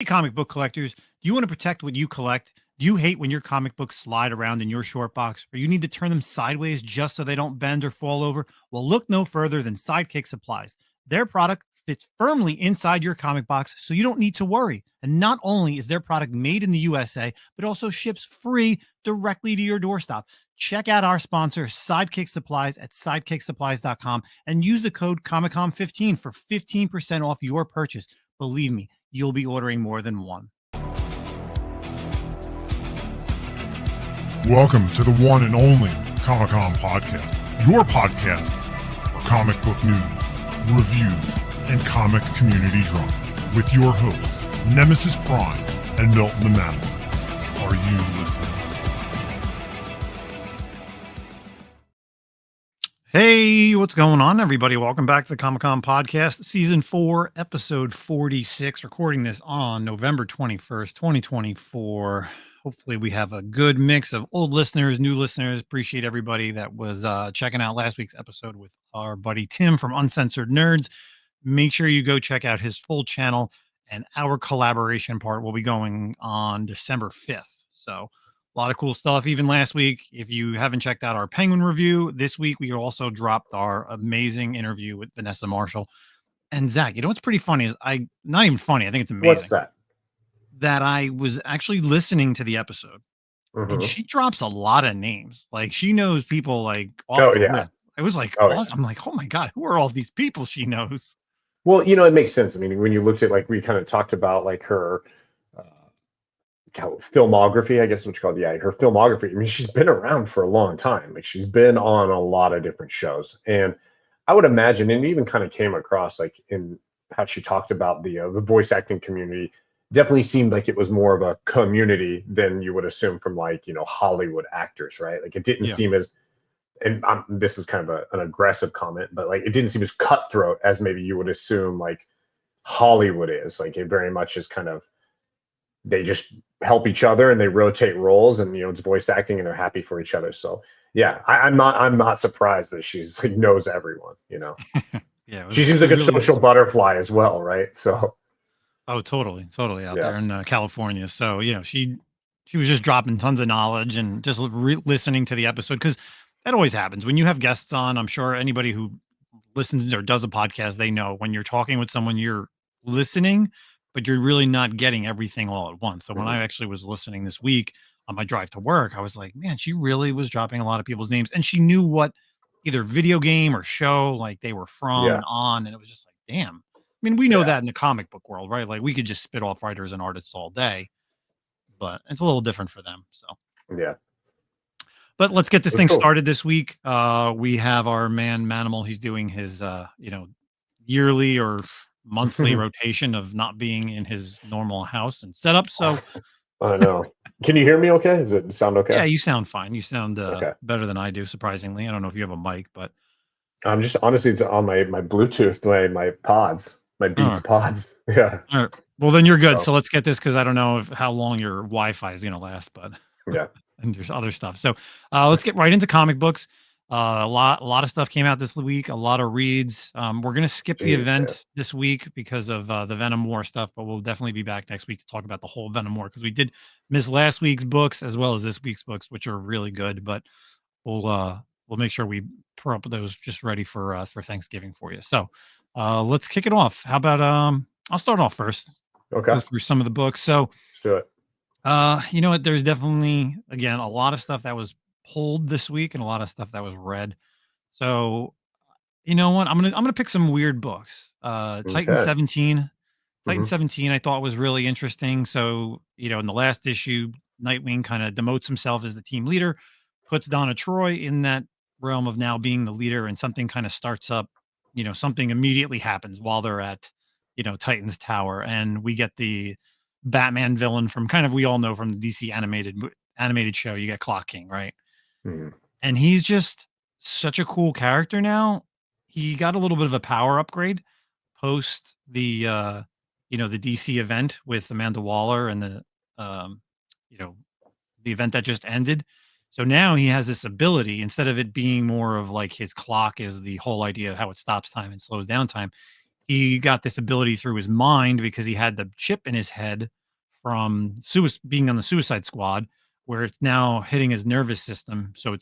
Hey, comic book collectors, do you want to protect what you collect? Do you hate when your comic books slide around in your short box, or you need to turn them sideways just so they don't bend or fall over? Well, look no further than Sidekick Supplies. Their product fits firmly inside your comic box, so you don't need to worry. And not only is their product made in the USA, but also ships free directly to your doorstep. Check out our sponsor, Sidekick Supplies, at sidekicksupplies.com and use the code Comic-Con15 for 15% off your purchase. Believe me, you'll be ordering more than one. Welcome to the one and only Comic-Con Podcast, your podcast for comic book news, reviews, and comic community drama, with your hosts, Nemesis Prime and Milton the Manimal. Are you listening? Hey, what's going on, everybody? Welcome back to the Comic-Con Podcast, Season 4, Episode 46. Recording this on November 21st, 2024. Hopefully, we have a good mix of old listeners, new listeners. Appreciate everybody that was checking out last week's episode with our buddy Tim from Uncensored Nerds. Make sure you go check out his full channel, and our collaboration part will be going on December 5th. So, a lot of cool stuff. Even last week, if you haven't checked out our Penguin review, this week we also dropped our amazing interview with Vanessa Marshall and Zack. You know what's pretty funny is not even funny. I think it's amazing. What's that? That I was actually listening to the episode, and she drops a lot of names. Like she knows people like off the rip. It was like awesome. I'm like, oh my god, who are all these people she knows? Well, you know, it makes sense. I mean, when you looked at like we kind of talked about like her filmography, I guess what you call it. Her filmography. I mean, she's been around for a long time. Like she's been on a lot of different shows, and I would imagine, and even kind of came across like in how she talked about the voice acting community. Definitely seemed like it was more of a community than you would assume from like, you know, Hollywood actors, right? Like it didn't seem as, and this is kind of an aggressive comment, but like it didn't seem as cutthroat as maybe you would assume like Hollywood is. Like it very much is kind of, they just help each other and they rotate roles, and you know it's voice acting and they're happy for each other. So yeah, I'm not surprised that she's like knows everyone. You know, she seems like a social butterfly as well, right? So. Oh, totally out there in California. So, you know, she was just dropping tons of knowledge and just listening to the episode, because that always happens when you have guests on. I'm sure anybody who listens or does a podcast, they know when you're talking with someone, you're listening, but you're really not getting everything all at once. So when I actually was listening this week on my drive to work, I was like, man, she really was dropping a lot of people's names, and she knew what either video game or show like they were from and on, and it was just like, damn. I mean, we know that in the comic book world, right? Like we could just spit off writers and artists all day, but it's a little different for them. So, yeah. But let's get this thing started this week. We have our man Manimal. He's doing his, yearly or monthly rotation of not being in his normal house and setup. So I know. Can you hear me okay? Does it sound okay? Yeah, you sound fine. You sound better than I do, surprisingly. I don't know if you have a mic, but I'm just honestly, it's on my Bluetooth, my pods. My Beats pods. Yeah. All right. Well, then you're good. So let's get this, because I don't know how long your Wi-Fi is going to last, but and there's other stuff. So let's get right into comic books. A lot of stuff came out this week. A lot of reads. We're going to skip the event this week because of the Venom War stuff, but we'll definitely be back next week to talk about the whole Venom War, because we did miss last week's books as well as this week's books, which are really good. But we'll make sure we put up those just ready for Thanksgiving for you. So. Let's kick it off. How about I'll start off first. Okay. Go through some of the books. So let's do it. You know what? There's definitely, again, a lot of stuff that was pulled this week and a lot of stuff that was read. So you know what? I'm gonna pick some weird books. Titan 17. Titan 17 I thought was really interesting. So, you know, in the last issue, Nightwing kind of demotes himself as the team leader, puts Donna Troy in that realm of now being the leader, and something kind of starts up. You know, something immediately happens while they're at, you know, Titan's Tower, and we get the Batman villain from we all know from the DC animated show. You get Clock King, right? And he's just such a cool character now. He got a little bit of a power upgrade post the the DC event with Amanda Waller and the the event that just ended. So now he has this ability, instead of it being more of like his clock is the whole idea of how it stops time and slows down time. he got this ability through his mind because he had the chip in his head from being on the Suicide Squad, where it's now hitting his nervous system. So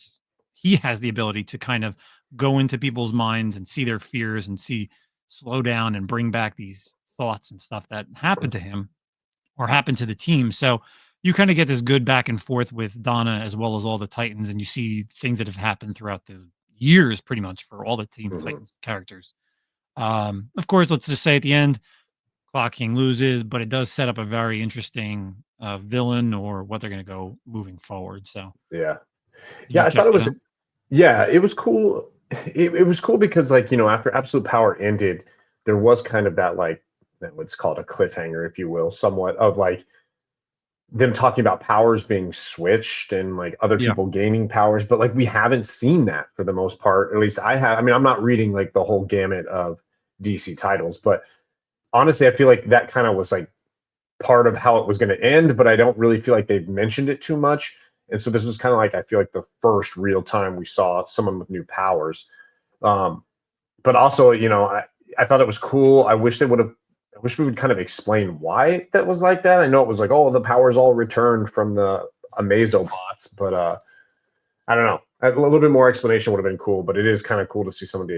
he has the ability to kind of go into people's minds and see their fears and slow down and bring back these thoughts and stuff that happened to him or happened to the team. So you kind of get this good back and forth with Donna as well as all the Titans, and you see things that have happened throughout the years pretty much for all the Team Mhm. Titans characters. Of course, let's just say at the end, Clock King loses, but it does set up a very interesting villain or what they're going to go moving forward. So, Yeah. did Yeah, you I check thought it that was out? yeah, it was cool. It was cool because, like, after Absolute Power ended, there was kind of that, like, let's call it a cliffhanger, if you will, somewhat of like them talking about powers being switched and like other Yeah. people gaining powers, but like we haven't seen that for the most part. At least I have. I mean, I'm not reading like the whole gamut of DC titles, but honestly, I feel like that kind of was like part of how it was going to end, but I don't really feel like they've mentioned it too much. And so this was kind of like, I feel like the first real time we saw someone with new powers. Um, but also, I thought it was cool. I wish we would kind of explain why that was like that. I know it was like, oh, the powers all returned from the Amazo bots, but I don't know. A little bit more explanation would have been cool, but it is kind of cool to see some of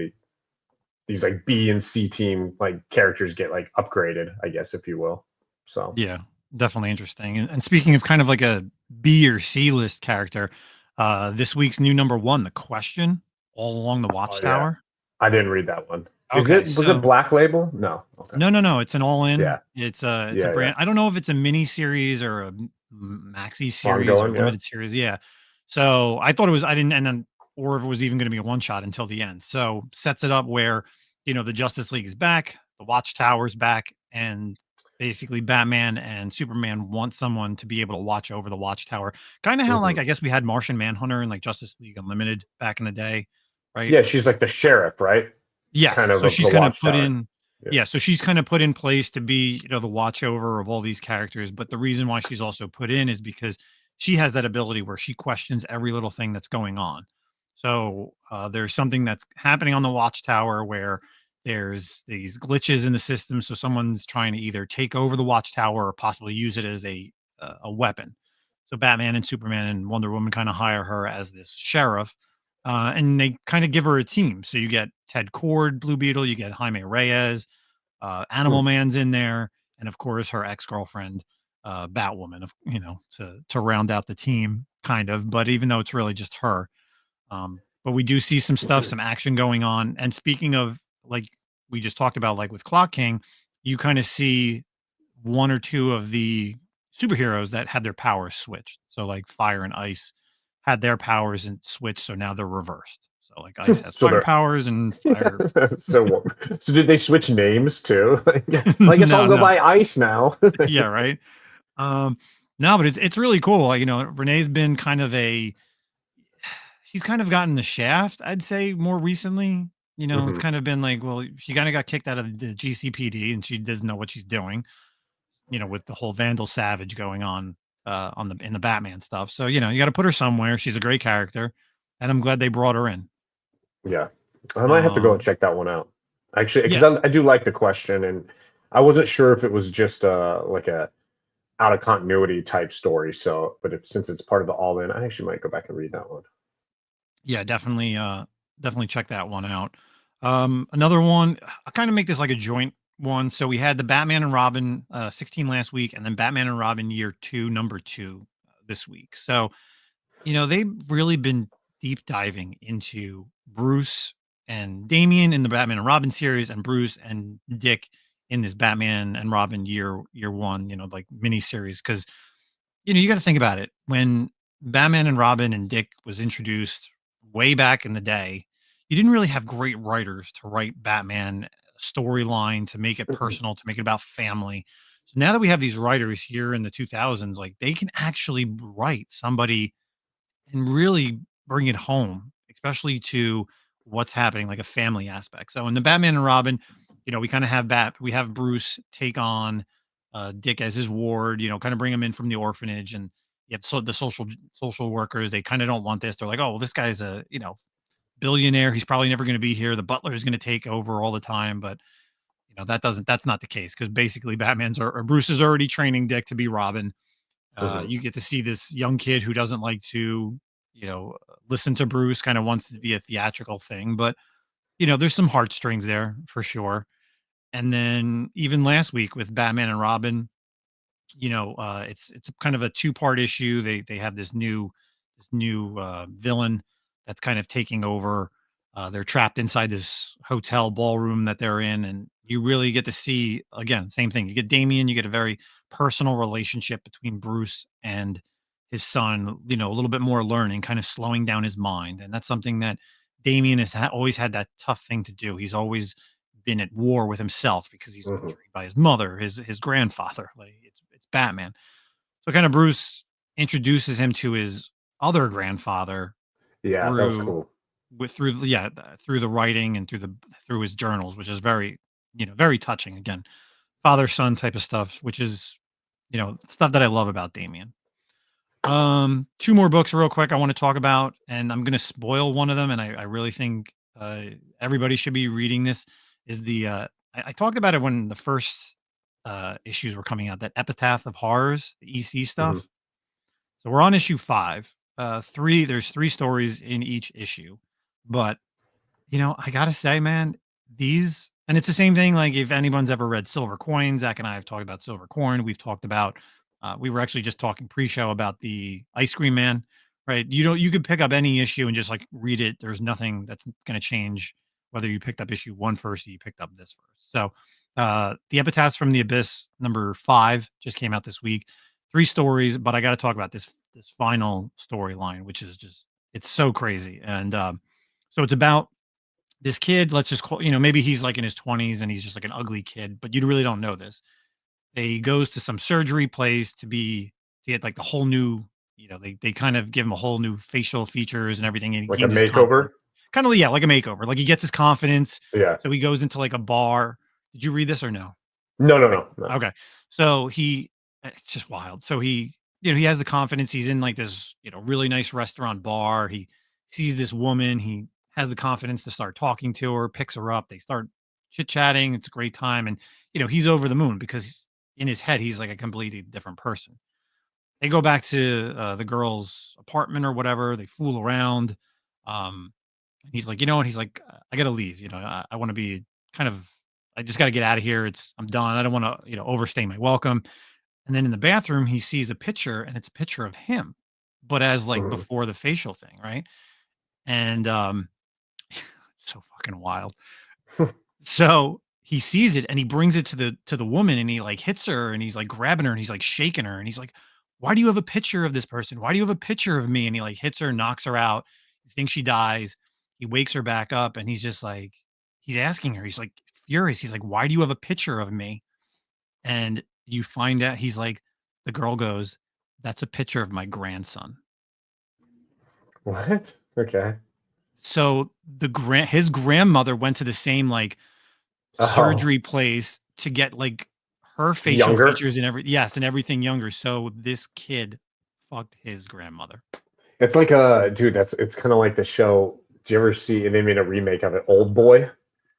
these like B and C team like characters get like upgraded, I guess, if you will. So, Yeah, definitely interesting. And speaking of kind of like a B or C list character, this week's new number one, The Question, All Along the oh yeah, Watchtower. I didn't read that one. Okay, Was it so Black Label? No. Okay. no, no, no. It's an all-in. Yeah. It's a Yeah. Yeah. brand. I don't know if it's a mini series or a maxi series or Ongoing. Yeah. limited series. Yeah. So I thought it was. I didn't, and then or if it was even going to be a one shot until the end. So sets it up where the Justice League is back, the Watchtower's back, and basically Batman and Superman want someone to be able to watch over the Watchtower. Kind of how Hmm. like I guess we had Martian Manhunter and like Justice League Unlimited back in the day, right? Yeah. She's like the sheriff, right? Yes, Kind so of she's the kinda put Watchtower. in Yeah. yeah, so she's kinda put in place to be, the watch over of all these characters, but the reason why she's also put in is because she has that ability where she questions every little thing that's going on. So, there's something that's happening on the watchtower where there's these glitches in the system, so someone's trying to either take over the watchtower or possibly use it as a weapon. So Batman and Superman and Wonder Woman kinda hire her as this sheriff, and they kind of give her a team. So you get Ted Cord, Blue Beetle, you get Jaime Reyes, Hmm. Animal Man's in there, and of course her ex girlfriend, Batwoman. To round out the team, kind of. But even though it's really just her, but we do see some stuff, some action going on. And speaking of like we just talked about, like with Clock King, you kind of see one or two of the superheroes that had their powers switched. So like Fire and Ice had their powers and switched, so now they're reversed. So like Ice has So fire they're powers and fire. so did they switch names too? Well, I guess I'll No, go no, by Ice now. yeah, right. Um, no, but it's really cool. Like, Renee's been kind of she's kind of gotten the shaft, I'd say, more recently. It's Hmm. kind of been like, well, she kind of got kicked out of the GCPD and she doesn't know what she's doing. With the whole Vandal Savage going on the in the Batman stuff. So, you got to put her somewhere. She's a great character, and I'm glad they brought her in. Yeah, I might have to go and Um, check that one out. Actually, because yeah, I do like the question, and I wasn't sure if it was just like a out of continuity type story. So, but if since it's part of the All In, I actually might go back and read that one. yeah, definitely check that one out. Another one, I kind of make this like a joint one. So we had the Batman and Robin 16 last week, and then Batman and Robin year two, number two this week. So they've really been deep diving into Bruce and Damian in the Batman and Robin series, and Bruce and Dick in this Batman and Robin year one, like mini series. Because you got to think about it when Batman and Robin and Dick was introduced way back in the day. You didn't really have great writers to write Batman storyline to make it personal, to make it about family. So now that we have these writers here in the 2000s, like they can actually write somebody and really bring it home, especially to what's happening, like a family aspect. So in the Batman and Robin, we kind of we have Bruce take on Dick as his ward, kind of bring him in from the orphanage, and you have the social workers. They kind of don't want this. They're like, oh, well, this guy's a billionaire. He's probably never going to be here. The butler is going to take over all the time, but that's not the case, because basically Batman's or Bruce is already training Dick to be Robin. You get to see this young kid who doesn't like to, listen to Bruce, kind of wants to be a theatrical thing, but there's some heartstrings there for sure. And then even last week with Batman and Robin, it's kind of a two-part issue. They have this new villain that's kind of taking over. They're trapped inside this hotel ballroom that they're in, and you really get to see, again, same thing. You get Damien, you get a very personal relationship between Bruce and his son. A little bit more learning, kind of slowing down his mind, and that's something that Damien has always had that tough thing to do. He's always been at war with himself because he's Hmm. betrayed by his mother, his grandfather. Like it's Batman. So kind of Bruce introduces him to his other grandfather Yeah, that was through cool. through the writing and through his journals, which is very touching. Again, father son type of stuff, which is stuff that I love about Damien. Two more books real quick I want to talk about, and I'm gonna spoil one of them, and I really think everybody should be reading this. Is the I talked about it when the first issues were coming out, that Epitaph of Horrors, the EC Hmm. stuff. So we're on issue 5. There's 3 stories in each issue. But, I gotta say, man, these and it's the same thing, like, if anyone's ever read Silver Coin, Zach and I have talked about Silver Coin. We've talked about we were actually just talking pre-show about the Ice Cream Man, right? You could pick up any issue and just, like, read it. There's nothing that's gonna change whether you picked up issue 1 first or you picked up this first. So, the Epitaphs from the Abyss number 5 just came out this week. 3 stories, but I gotta talk about this final storyline, which is just it's so crazy. And so it's about this kid. Let's just call, maybe he's like in his 20s and he's just like an ugly kid, but you really don't know this. He goes to some surgery place to get like the whole new, they kind of give him a whole new facial features and everything, and he Like a gains his confidence. makeover. Kind of, yeah, like a makeover. Like he gets his confidence. Yeah. So he goes into like a bar. Did you read this or no? No, no, Right. no, no. Okay. So it's just wild. So he has the confidence. He's in like this, really nice restaurant bar. He sees this woman. He has the confidence to start talking to her, picks her up. They start chit chatting. It's a great time. And, he's over the moon because in his head, he's like a completely different person. They go back to the girl's apartment or whatever. They fool around. Um, he's like, you know what? He's like, I got to leave. I want to be kind of, I just got to get out of here. I'm done. I don't want to, overstay my welcome. And then in the bathroom, he sees a picture, and it's a picture of him, but as like Mhm. before the facial thing, right? And it's so fucking wild. So he sees it and he brings it to the woman, and he like hits her, and he's like grabbing her, and he's like shaking her, and he's like, "Why do you have a picture of this person? Why do you have a picture of me?" And he like hits her, knocks her out. He thinks she dies. He wakes her back up, and he's just like, he's asking her. He's like furious. He's like, "Why do you have a picture of me?" And you find out he's like, the girl goes, "That's a picture of my grandson." What? Okay. So his grandmother went to the same like Oh, surgery place to get like her facial younger? features and everything younger. So this kid fucked his grandmother. It's like dude, it's kind of like the show. Do you ever see? And they made a remake of it, Old Boy.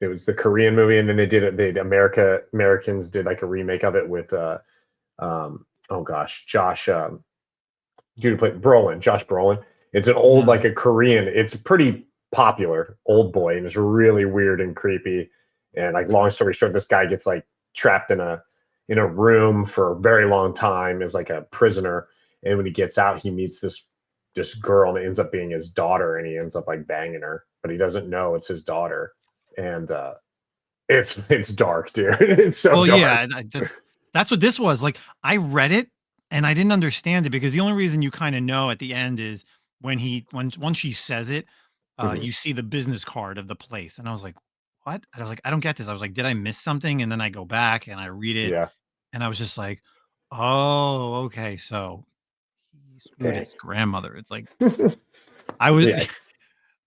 It was the Korean movie, and then they did it. Americans did like a remake of it with oh gosh, dude who played Brolin, Josh Brolin. It's an old No. like a Korean. It's pretty popular, Old Boy, and it's really weird and creepy. And like long Okay. story short, this guy gets like trapped in a room for a very long time as like a prisoner. And when he gets out, he meets this girl, and it ends up being his daughter, and he ends up like banging her, but he doesn't know it's his daughter. And it's dark, dude. It's so Well, yeah, dark. and that's what this was. Like I read it and I didn't understand it, because the only reason you kind of know at the end is when once she says it, Mhm. you see the business card of the place, and I was like, "What?" I was like, "I don't get this." I was like, "Did I miss something?" And then I go back and I read it, Yeah. and I was just like, "Oh, okay, so he screwed Dang. his grandmother." It's like I was Yikes.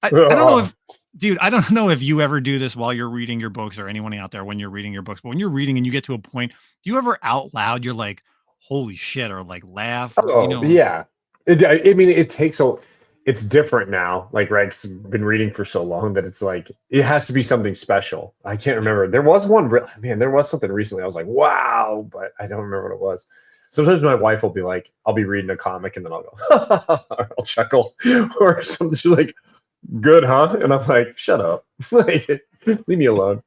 I don't know Oh, if dude, I don't know if you ever do this while you're reading your books, or anyone out there when you're reading your books, but when you're reading and you get to a point, do you ever out loud, you're like, "Holy shit," or like laugh, or oh, yeah. I mean, it takes a. it's different now. Like Greg's been reading for so long that it's like it has to be something special. I can't remember. There was one, man. There was something recently. I was like, wow, but I don't remember what it was. Sometimes my wife will be like, I'll be reading a comic and then I'll go, or I'll chuckle, or something. She's like, "Good, huh?" And I'm like, "Shut up, like, leave me alone."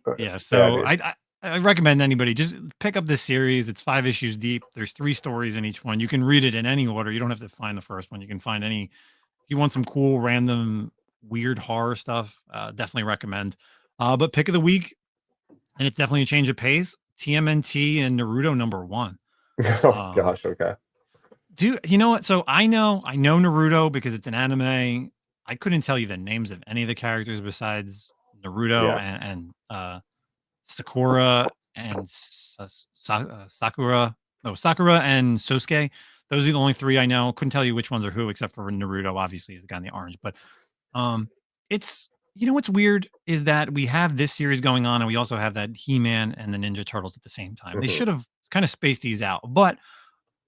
Yeah, Yeah, so dude. I recommend anybody just pick up this series. It's 5 issues deep. There's 3 stories in each one. You can read it in any order. You don't have to find the first one. You can find any if you want some cool, random, weird horror stuff, definitely recommend. But pick of the week, and it's definitely a change of pace. TMNT and Naruto #1. Oh Um, gosh, okay. do you know what? So I know Naruto because it's an anime. I couldn't tell you the names of any of the characters besides Naruto Yeah. and Sakura and Sakura. No, Sakura and Sosuke. Those are the only 3 I know. Couldn't tell you which ones are who, except for Naruto. Obviously, he's the guy in the orange. But it's what's weird is that we have this series going on, and we also have that He-Man and the Ninja Turtles at the same time. They Hmm. should have kind of spaced these out, but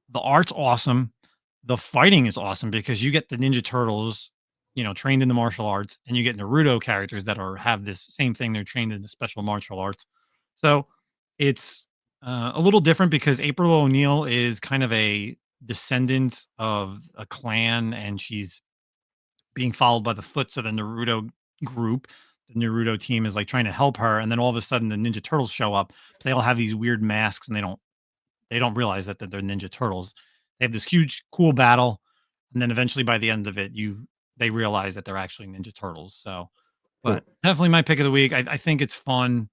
the art's awesome. The fighting is awesome because you get the Ninja Turtles, trained in the martial arts, and you get Naruto characters that have this same thing. They're trained in the special martial arts. So it's a little different because April O'Neil is kind of a descendant of a clan, and she's being followed by the Foots of the Naruto group. The Naruto team is like trying to help her, and then all of a sudden the Ninja Turtles show up. But they all have these weird masks, and they don't realize that they're Ninja Turtles. They have this huge, cool battle, and then eventually by the end of it, they realize that they're actually Ninja Turtles. So, but definitely my pick of the week. I think it's fun.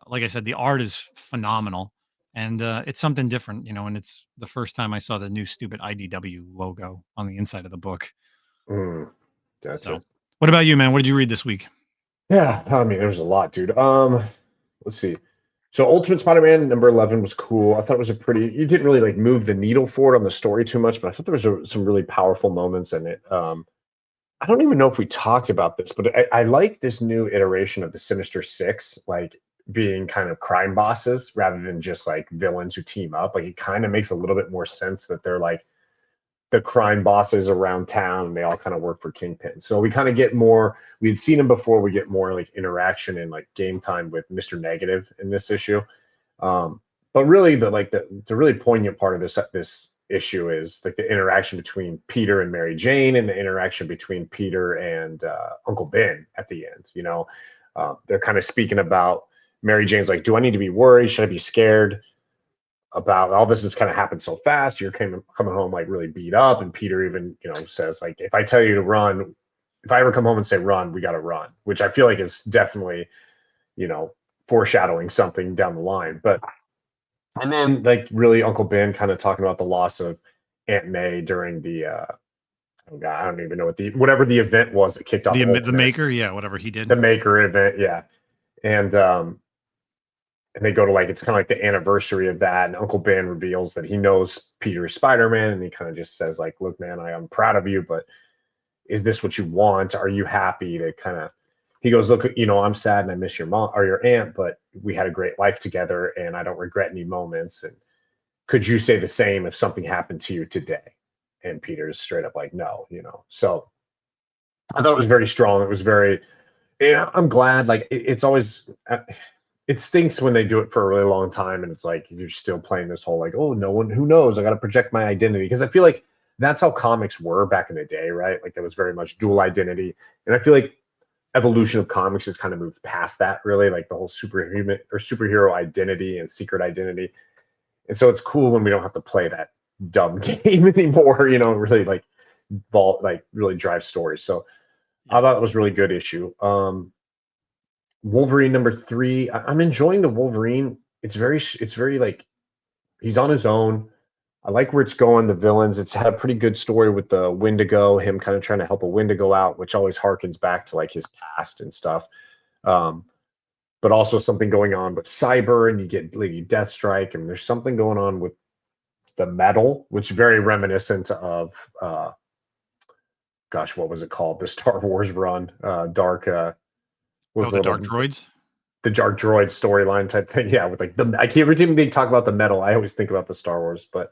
Like I said, the art is phenomenal, and it's something different, And it's the first time I saw the new stupid IDW logo on the inside of the book. Mm, So, gotcha. what about you, man? What did you read this week? Yeah, I mean, there's a lot, dude. Let's see. So Ultimate Spider-Man #11 was cool. I thought it was a pretty. You didn't really like move the needle forward on the story too much, but I thought there was some really powerful moments in it. I don't even know if we talked about this, but I like this new iteration of the Sinister Six, like being kind of crime bosses rather than just like villains who team up. Like it kind of makes a little bit more sense that they're like the crime bosses around town and they all kind of work for Kingpin. So we kind of get more, we had seen him before, we get more like interaction and like game time with Mr. Negative in this issue. But really the really poignant part of this issue is like the interaction between Peter and Mary Jane and the interaction between Peter and Uncle Ben at the end. They're kind of speaking about Mary Jane's like, do I need to be worried? Should I be scared about all this has kind of happened so fast? You're coming home like really beat up. And Peter even, says like, if I tell you to run, if I ever come home and say run, we got to run, which I feel like is definitely, you know, foreshadowing something down the line. But and then like really Uncle Ben kind of talking about the loss of Aunt May during the oh God, I don't even know what whatever the event was that kicked off The Ultimate, maker, yeah, whatever he did. the Maker event, yeah. And they go to like it's kind of like the anniversary of that, and Uncle Ben reveals that he knows Peter is Spider-Man, and he kind of just says like, look man, I am proud of you, but is this what you want? Are you happy to kind of, he goes, look, I'm sad and I miss your mom or your aunt, but we had a great life together and I don't regret any moments. And could you say the same if something happened to you today? And Peter's straight up like, no. So I thought it was very strong. It was very, I'm glad. Like it's always, it stinks when they do it for a really long time and it's like you're still playing this whole like, oh, no one, who knows, I got to project my identity, because I feel like that's how comics were back in the day, right? Like there was very much dual identity, and I feel like evolution of comics has kind of moved past that, really, like the whole superhuman or superhero identity and secret identity. And so it's cool when we don't have to play that dumb game anymore, really like vault, like really drive stories. So I Yeah. thought it was a really good issue. Wolverine #3. I'm enjoying the Wolverine. It's very like he's on his own. I like where it's going. The villains. It's had a pretty good story with the Wendigo, him kind of trying to help a Wendigo out, which always harkens back to like his past and stuff. Um, but also something going on with Cyber, and you get Lady Deathstrike, and there's something going on with the metal, which is very reminiscent of gosh, what was it called? The Star Wars run, Dark. Was Oh, the the Dark little Droids. the Dark Droid storyline type thing. Yeah, with like I can't every time they talk about the metal, I always think about the Star Wars, but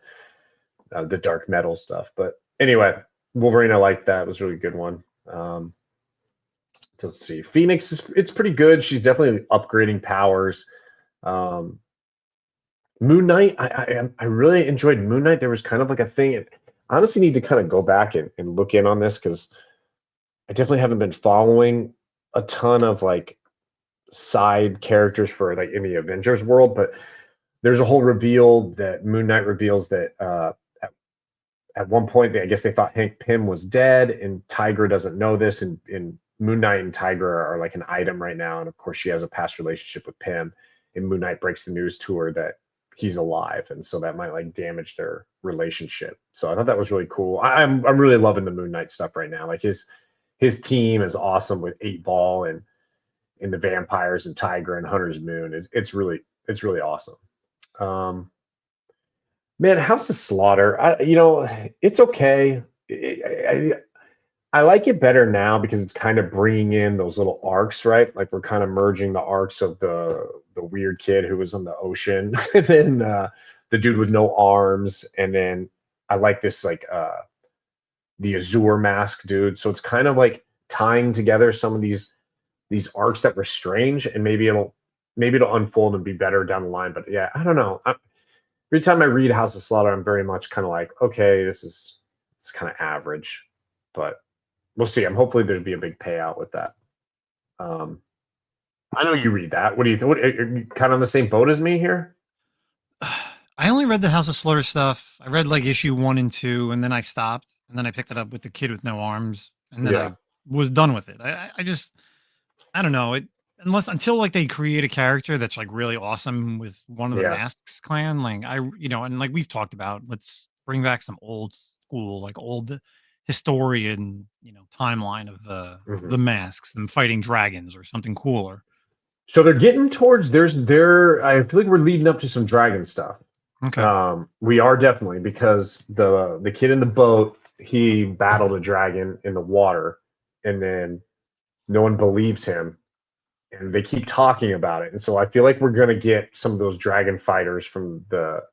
the dark metal stuff. But anyway, Wolverine, I like that. It was a really good one. Let's see. Phoenix it's pretty good. She's definitely upgrading powers. Um, Moon Knight, I really enjoyed Moon Knight. There was kind of like a thing. I honestly need to kind of go back and look in on this because I definitely haven't been following a ton of like side characters for like in the Avengers world, but there's a whole reveal that Moon Knight reveals that at one point I guess they thought Hank Pym was dead, and Tigra doesn't know this, and Moon Knight and Tigra are like an item right now, and of course she has a past relationship with Pym, and Moon Knight breaks the news to her that he's alive, and so that might like damage their relationship. So I thought that was really cool. I'm really loving the Moon Knight stuff right now. Like his team is awesome with 8 Ball and in the vampires and Tiger and Hunter's Moon. It's really awesome. Um, Man, House of Slaughter, it's okay. I like it better now because it's kind of bringing in those little arcs, right? Like we're kind of merging the arcs of the weird kid who was on the ocean, and then the dude with no arms, and then I like this like the Azure mask dude. So it's kind of like tying together some of these arcs that were strange, and maybe it'll unfold and be better down the line. But yeah, I don't know. Every time I read House of Slaughter, I'm very much kind of like, okay, it's kind of average, but we'll see. I'm hopefully there'd be a big payout with that. I know you read that. What do you think? Are you kind of on the same boat as me here? I only read the House of Slaughter stuff. I read like issue 1 and 2, and then I stopped, and then I picked it up with the kid with no arms, and then Yeah. I was done with it. I just I don't know it until like they create a character that's like really awesome with one of the Yeah. Masks clan. Like and like we've talked about, let's bring back some old school, like old historian, timeline of Mhm. the Masks, them fighting dragons or something cooler. So they're getting towards I feel like we're leading up to some dragon stuff. Okay. We are definitely because the kid in the boat, he battled a dragon in the water, and then no one believes him, and they keep talking about it. And so I feel like we're gonna get some of those dragon fighters from the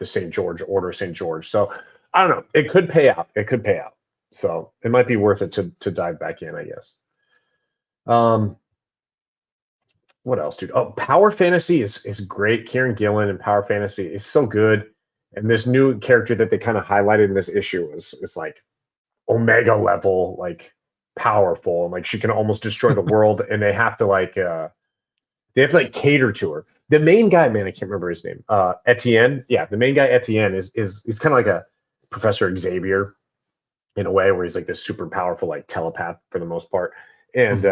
St. George Order, St. George. So I don't know. It could pay out. It could pay out. So it might be worth it to dive back in, I guess. Um, what else, dude? Oh, Power Fantasy is great. Kieran Gillen and Power Fantasy is so good. And this new character that they kind of highlighted in this issue is like Omega level, like powerful, and like she can almost destroy the world. And they have to like cater to her. The main guy, man, I can't remember his name. Etienne. Yeah, the main guy Etienne is kind of like a Professor Xavier in a way, where he's like this super powerful like telepath for the most part, and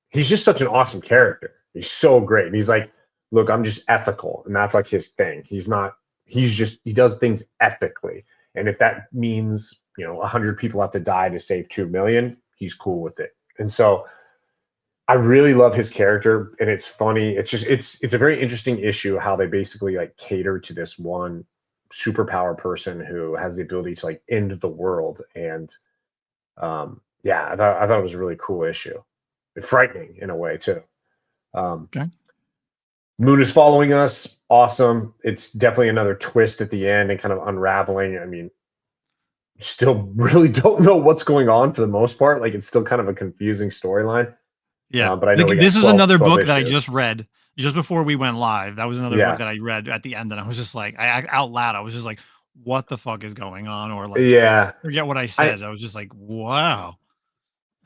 he's just such an awesome character. He's so great. And he's like, look, I'm just ethical, and that's like his thing. He's not. He does things ethically, and if that means 100 people have to die to save 2 million, he's cool with it. And so I really love his character, and it's funny. It's a very interesting issue how they basically like cater to this one superpower person who has the ability to like end the world. And yeah, I thought it was a really cool issue. Frightening in a way too. Okay. Moon is following us. Awesome. It's definitely another twist at the end and kind of unraveling. I mean, still really don't know what's going on for the most part. Like it's still kind of a confusing storyline. Yeah. But I know we got This is 12, another 12 book that I issues. just read just before we went live. That was another book Yeah. that I read at the end, and I was just like, out loud, I was just like, what the fuck is going on? Or like, Yeah. forget what I said. I was just like, wow.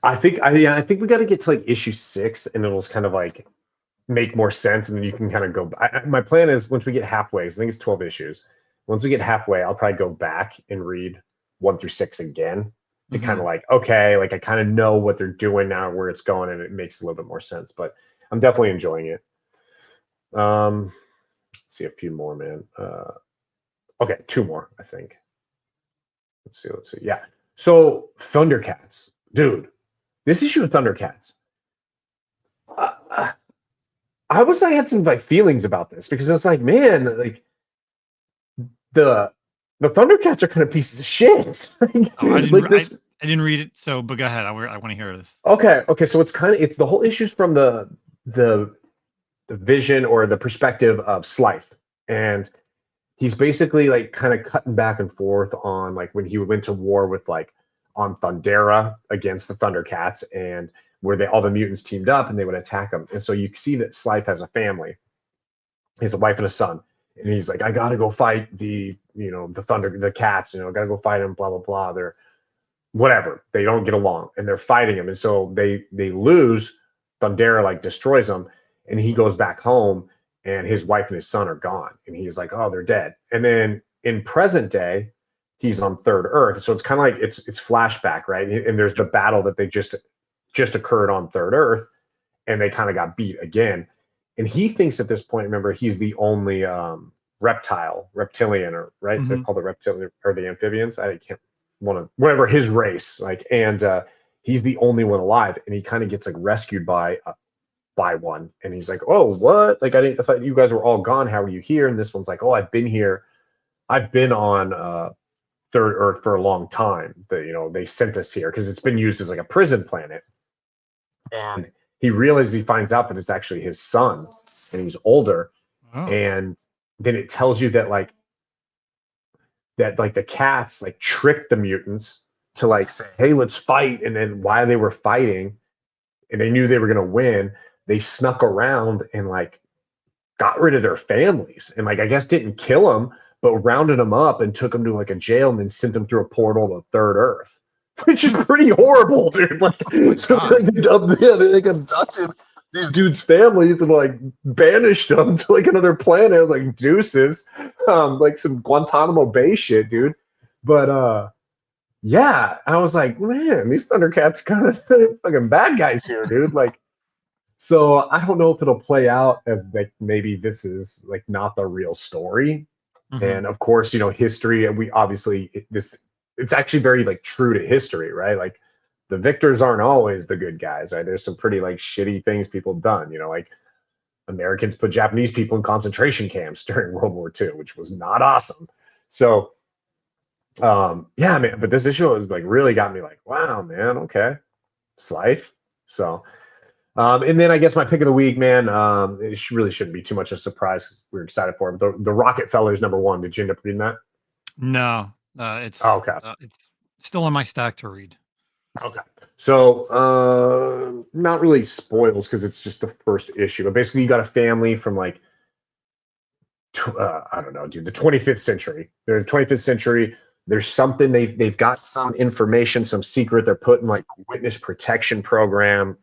I think we got to get to like issue 6, and it'll kind of like make more sense, and then you can kind of go. My plan is once we get halfway, I think it's 12 issues. Once we get halfway, I'll probably go back and read 1 through 6 again to kind of like, okay, like I kind of know what they're doing now, where it's going, and it makes a little bit more sense. But I'm definitely enjoying it. Let's see a few more, man. Okay, 2 more, I think. Let's see. Yeah. So Thundercats, dude. This issue of Thundercats. I had some like feelings about this because it's like, man, like the Thundercats are kind of pieces of shit. I Like this. I didn't read it, so but go ahead. I want to hear this. Okay. So it's the whole issues from the vision or the perspective of Slife, and he's basically like kind of cutting back and forth on like when he went to war with like on Thundera against the Thundercats, and where they all the mutants teamed up and they would attack him. And so you see that Slife has a family. He has a wife and a son. And he's like, I gotta go fight the cats, gotta go fight them, blah blah blah. They're whatever. They don't get along and they're fighting him. And so they lose. Thundera like destroys them, and he goes back home, and his wife and his son are gone. And he's like, oh, they're dead. And then in present day, he's on Third Earth. So it's kind of like it's flashback, right? And there's the battle that they just occurred on Third Earth, and they kind of got beat again. And he thinks at this point, remember, he's the only reptilian, or right? Mm-hmm. They're called the reptilian or the amphibians. I can't want to whatever his race, like, and he's the only one alive, and he kind of gets like rescued by one, and he's like, oh, what? Like, I thought you guys were all gone. How are you here? And this one's like, oh, I've been here. I've been on Third Earth for a long time. That they sent us here because it's been used as like a prison planet. And he realizes, he finds out that it's actually his son, and he's older. Oh. And then it tells you that like the cats like tricked the mutants to like say, hey, let's fight. And then while they were fighting and they knew they were going to win, they snuck around and like got rid of their families, and like I guess didn't kill them, but rounded them up and took them to like a jail, and then sent them through a portal to Third Earth, which is pretty horrible, dude. Like, so they abducted these dudes' families and like banished them to like another planet. It was like deuces, like some Guantanamo Bay shit, dude. But yeah, I was like, man, these Thundercats kind of fucking bad guys here, dude. Like, so I don't know if it'll play out as like maybe this is like not the real story. Mm-hmm. And of course, history, and we obviously it's actually very like true to history, right? Like the victors aren't always the good guys, right? There's some pretty like shitty things people have done, like Americans put Japanese people in concentration camps during World War II, which was not awesome. So yeah, man, but this issue was like really got me like, wow, man, okay, Slife. So and then I guess my pick of the week, man, it really shouldn't be too much of a surprise. We're excited for it. The Rocket Fellers #1. Did you end up reading that? No, it's okay. It's still on my stack to read. Okay. So not really spoils because it's just the first issue, but basically you got a family from like I don't know, dude, the 25th century. They're in the 25th century. There's something they've got some information, some secret. They're put in like witness protection program,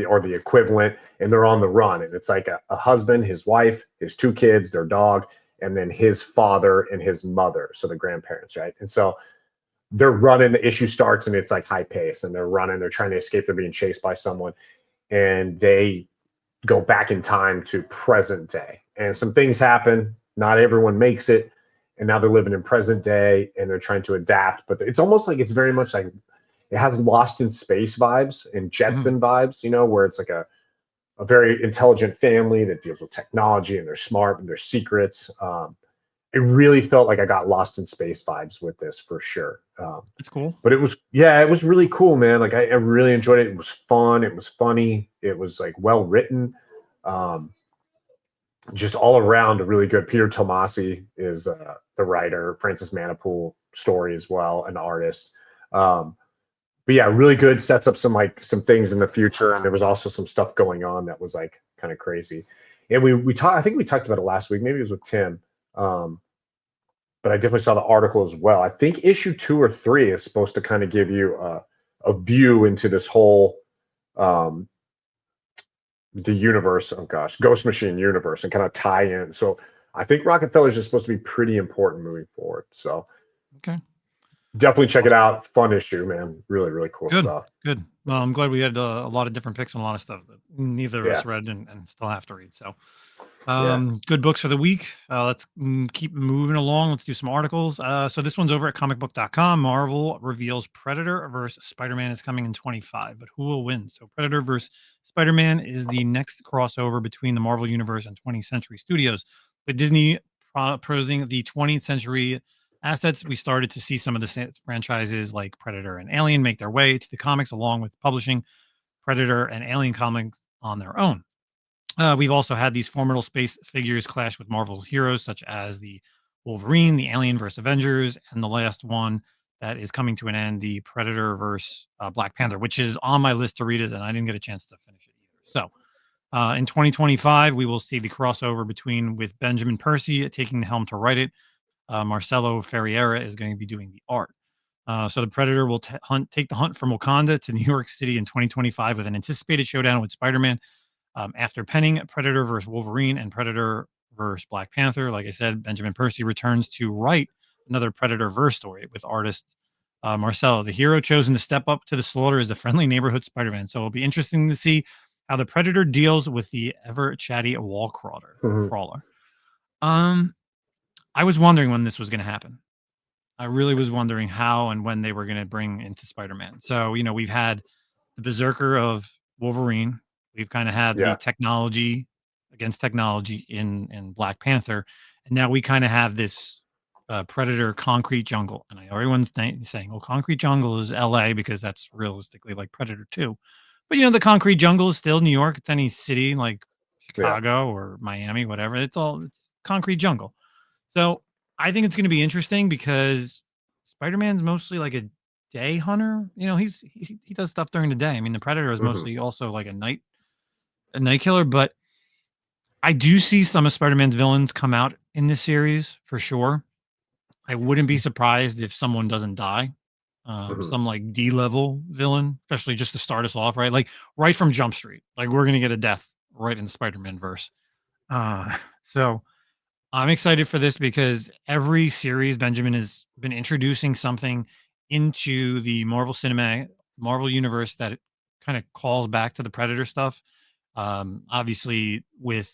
or the equivalent, and they're on the run. And it's like a husband, his wife, his 2 kids, their dog, and then his father and his mother, so the grandparents, right? And so they're running, the issue starts, and it's like high pace, and they're running, they're trying to escape, they're being chased by someone, and they go back in time to present day. And some things happen, not everyone makes it, and now they're living in present day, and they're trying to adapt. But it's almost like it's very much like it has Lost in Space vibes and Jetson vibes, where it's like a very intelligent family that deals with technology, and they're smart and their secrets. It really felt like I got Lost in Space vibes with this for sure. It's cool. But it was really cool, man. Like I really enjoyed it. It was fun. It was funny. It was like well written. Just all around really good. Peter Tomasi is the writer. Francis Manipool story as well, an artist. But yeah, really good. Sets up some things in the future, and there was also some stuff going on that was like kind of crazy. And we talked. I think we talked about it last week. Maybe it was with Tim. But I definitely saw the article as well. I think issue 2 or 3 is supposed to kind of give you a view into this whole the universe. Oh gosh, Ghost Machine universe, and kind of tie in. So I think Rockefellers is supposed to be pretty important moving forward. So okay. Definitely check it out. Fun issue, man. Really, really cool stuff. Good. Well, I'm glad we had a lot of different picks on a lot of stuff that neither of us read and still have to read. So, good books for the week. Let's keep moving along. Let's do some articles. So this one's over at comicbook.com. Marvel reveals Predator versus Spider-Man is coming in 25, but who will win? So Predator versus Spider-Man is the next crossover between the Marvel Universe and 20th Century Studios. With Disney prosing the 20th Century assets, we started to see some of the franchises like Predator and Alien make their way to the comics, along with publishing Predator and Alien comics on their own. We've also had these formidable space figures clash with Marvel's heroes, such as the Wolverine, the Alien vs. Avengers, and the last one that is coming to an end, the Predator vs. Black Panther, which is on my list to read it, and I didn't get a chance to finish it either. So in 2025, we will see the crossover with Benjamin Percy taking the helm to write it. Marcelo Ferreira is going to be doing the art. So the Predator will take the hunt from Wakanda to New York City in 2025 with an anticipated showdown with Spider-Man. After penning Predator vs. Wolverine and Predator vs. Black Panther, like I said, Benjamin Percy returns to write another Predator verse story with artist Marcelo. The hero chosen to step up to the slaughter is the friendly neighborhood Spider-Man. So it'll be interesting to see how the Predator deals with the ever chatty wall crawler. I was wondering when this was going to happen. I really was wondering how and when they were going to bring into Spider-Man. So, we've had the Berserker of Wolverine. We've kind of had the technology against technology in Black Panther. And now we kind of have this Predator concrete jungle. And I know everyone's saying, well, concrete jungle is LA because that's realistically like Predator 2. But, the concrete jungle is still New York. It's any city like Chicago or Miami, whatever. It's concrete jungle. So I think it's going to be interesting because Spider-Man's mostly like a day hunter. He does stuff during the day. I mean, the Predator is mostly also like a night killer. But I do see some of Spider-Man's villains come out in this series for sure. I wouldn't be surprised if someone doesn't die. Some like D-level villain, especially just to start us off, right? Like right from Jump Street. Like we're gonna get a death right in the Spider-Man verse. So I'm excited for this because every series Benjamin has been introducing something into the Marvel universe that it kind of calls back to the Predator stuff. Obviously, with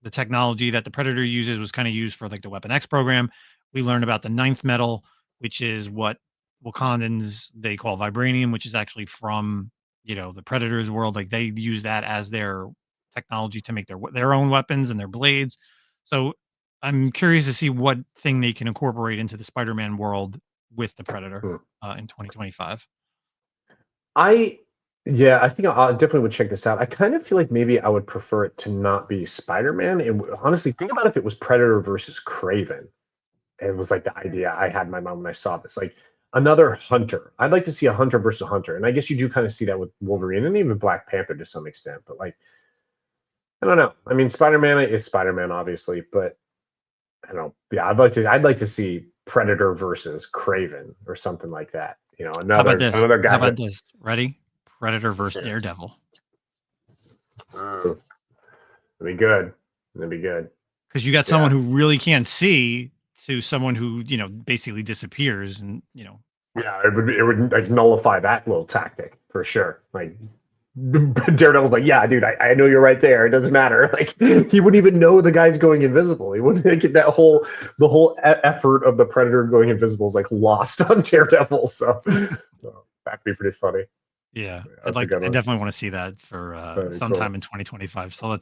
the technology that the Predator uses was kind of used for like the Weapon X program. We learned about the ninth metal, which is what Wakandans they call vibranium, which is actually from the Predator's world. Like they use that as their technology to make their own weapons and their blades. So I'm curious to see what thing they can incorporate into the Spider-Man world with the Predator in 2025. I think I definitely would check this out. I kind of feel like maybe I would prefer it to not be Spider-Man. And honestly, think about if it was Predator versus Kraven. It was like the idea I had in my mind when I saw this. Like another hunter. I'd like to see a hunter versus hunter. And I guess you do kind of see that with Wolverine and even Black Panther to some extent. But like, I don't know. I mean, Spider-Man is Spider-Man, obviously, but I don't know. Yeah, I'd like to see Predator versus Kraven or something like that. Another guy. How about this? Ready? Predator versus Daredevil. That'd be good. That'd be good. Because you got someone who really can't see to someone who basically disappears, and Yeah, it would like nullify that little tactic for sure. Like Daredevil's like, yeah, dude, I know you're right there. It doesn't matter. Like he wouldn't even know the guy's going invisible. He wouldn't get the whole effort of the Predator going invisible is like lost on Daredevil. So that'd be pretty funny. Yeah, I definitely want to see that for sometime in 2025. So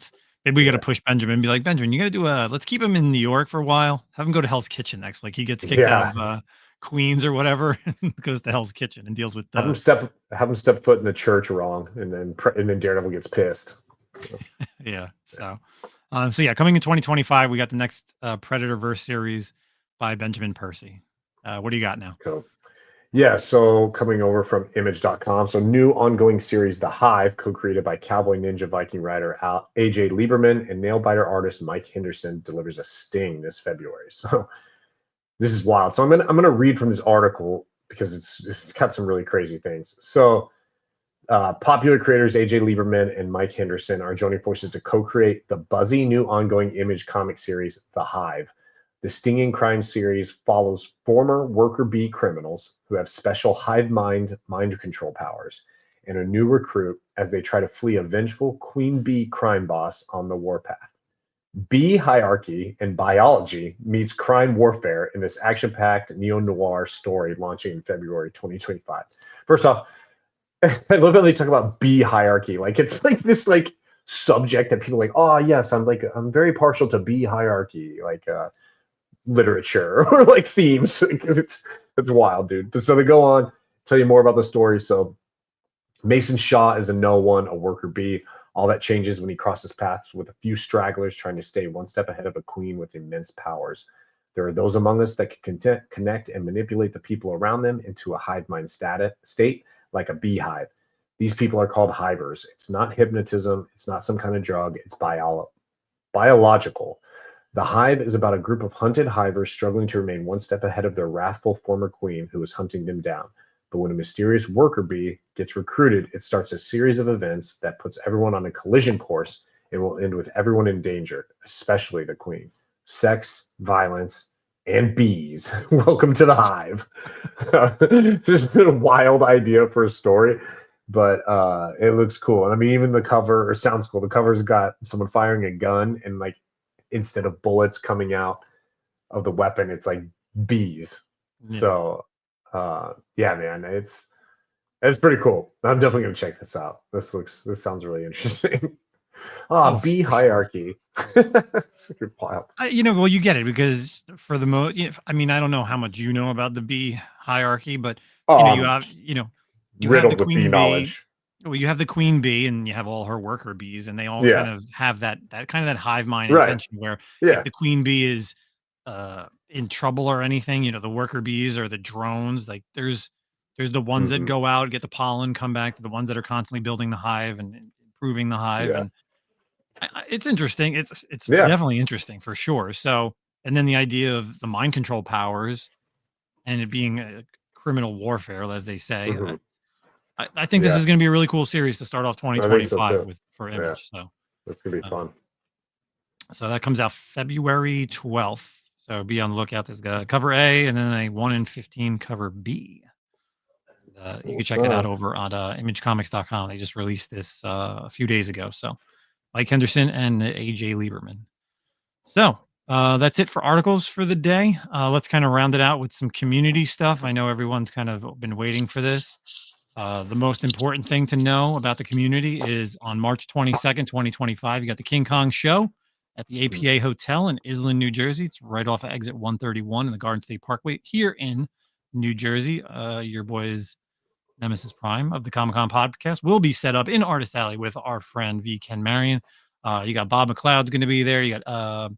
maybe we got to push Benjamin and be like, Benjamin, you got to do let's keep him in New York for a while. Have him go to Hell's Kitchen next. Like he gets kicked out of Queens or whatever, and goes to Hell's Kitchen and deals with have him step foot in the church wrong, and then Daredevil gets pissed. Yeah. So coming in 2025, we got the next Predator-verse series by Benjamin Percy. What do you got now? Cool. Yeah, so coming over from image.com. So new ongoing series, The Hive, co-created by Cowboy Ninja Viking writer AJ Lieberman and nail-biter artist Mike Henderson, delivers a sting this February. So this is wild. So I'm gonna read from this article because it's got some really crazy things. So popular creators AJ Lieberman and Mike Henderson are joining forces to co-create the buzzy new ongoing Image comic series, The Hive. The stinging crime series follows former worker bee criminals who have special hive mind control powers and a new recruit as they try to flee a vengeful queen bee crime boss on the warpath. Bee hierarchy and biology meets crime warfare in this action-packed neo-noir story launching in February 2025. First off, I love how they talk about bee hierarchy. Like it's like this like subject that people are like, oh yes, I'm very partial to bee hierarchy. Like literature or like themes. It's wild, dude. But so they go on, tell you more about the story. So Mason Shaw is a no one, a worker bee. All that changes when he crosses paths with a few stragglers trying to stay one step ahead of a queen with immense powers. There are those among us that can connect and manipulate the people around them into a hive mind state, like a beehive. These people are called hivers. It's not hypnotism. It's not some kind of drug. It's biological. The hive is about a group of hunted hivers struggling to remain one step ahead of their wrathful former queen who is hunting them down. But when a mysterious worker bee gets recruited, it starts a series of events that puts everyone on a collision course and will end with everyone in danger, especially the queen. Sex, violence, and bees. Welcome to the hive. Just a wild idea for a story, but it looks cool. And I mean, even the cover, or sounds cool. The cover's got someone firing a gun, and like instead of bullets coming out of the weapon, it's like bees. Yeah. So yeah, man, it's pretty cool. I'm definitely gonna check this out. This sounds really interesting. Bee hierarchy. That's wild. Well, you get it because for the most, I mean, I don't know how much you know about the bee hierarchy, but you have the queen bee. Knowledge. Well, you have the queen bee, and you have all her worker bees, and they all kind of have that hive mind intention where if the queen bee is in trouble or anything, the worker bees or the drones, like there's the ones that go out, get the pollen, come back, to the ones that are constantly building the hive and improving the hive. And it's interesting. It's definitely interesting for sure. So, and then the idea of the mind control powers and it being a criminal warfare, as they say. I think this is going to be a really cool series to start off 2025 for Image. So that's going to be fun. So that comes out February 12th. So be on the lookout. There's cover A and then a 1/15 cover B. You can check it out over on imagecomics.com. They just released this a few days ago. So Mike Henderson and AJ Lieberman. So that's it for articles for the day. Let's kind of round it out with some community stuff. I know everyone's kind of been waiting for this. The most important thing to know about the community is on March 22nd, 2025, you got the King Kong show at the APA Hotel in Island, New Jersey. It's right off of exit 131 in the Garden State Parkway here in New Jersey. Your boys Nemesis Prime of the Comic-Con podcast will be set up in Artist Alley with our friend V. Ken Marion. You got Bob McLeod's going to be there. You got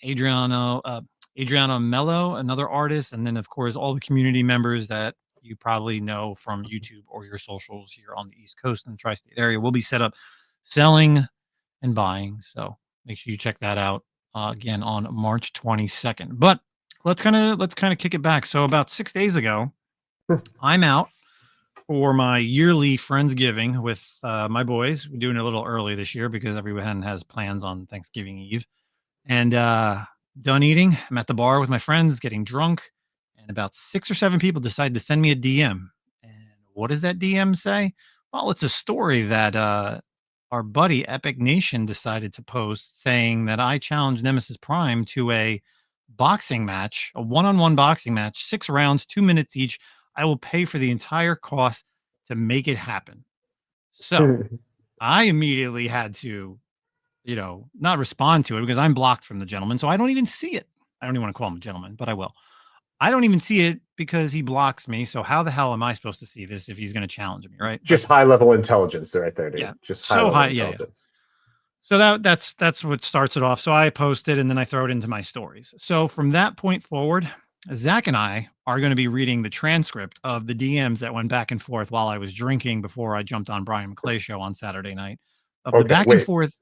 Adriano Mello, another artist, and then of course all the community members that you probably know from YouTube or your socials here on the East Coast and the tri-state area will be set up selling and buying. So make sure you check that out again on March 22nd. But let's kind of kick it back. So about 6 days ago, I'm out for my yearly Friendsgiving with my boys. We're doing it a little early this year because everyone has plans on Thanksgiving Eve. And done eating, I'm at the bar with my friends getting drunk. And about 6 or 7 people decide to send me a DM. And what does that DM say? Well, it's a story that our buddy Epic Nation decided to post saying that I challenged Nemesis Prime to a boxing match, a one-on-one boxing match, 6 rounds, 2 minutes each. I will pay for the entire cost to make it happen. So I immediately had to, not respond to it because I'm blocked from the gentleman. So I don't even see it. I don't even want to call him a gentleman, but I will. I don't even see it because he blocks me. So how the hell am I supposed to see this if he's going to challenge me, right? Just high-level intelligence right there, dude. Yeah. Just so high intelligence. Yeah. So that's what starts it off. So I post it and then I throw it into my stories. So from that point forward, Zack and I are going to be reading the transcript of the DMs that went back and forth while I was drinking before I jumped on Brian McClay's show on Saturday night. Of the back and forth.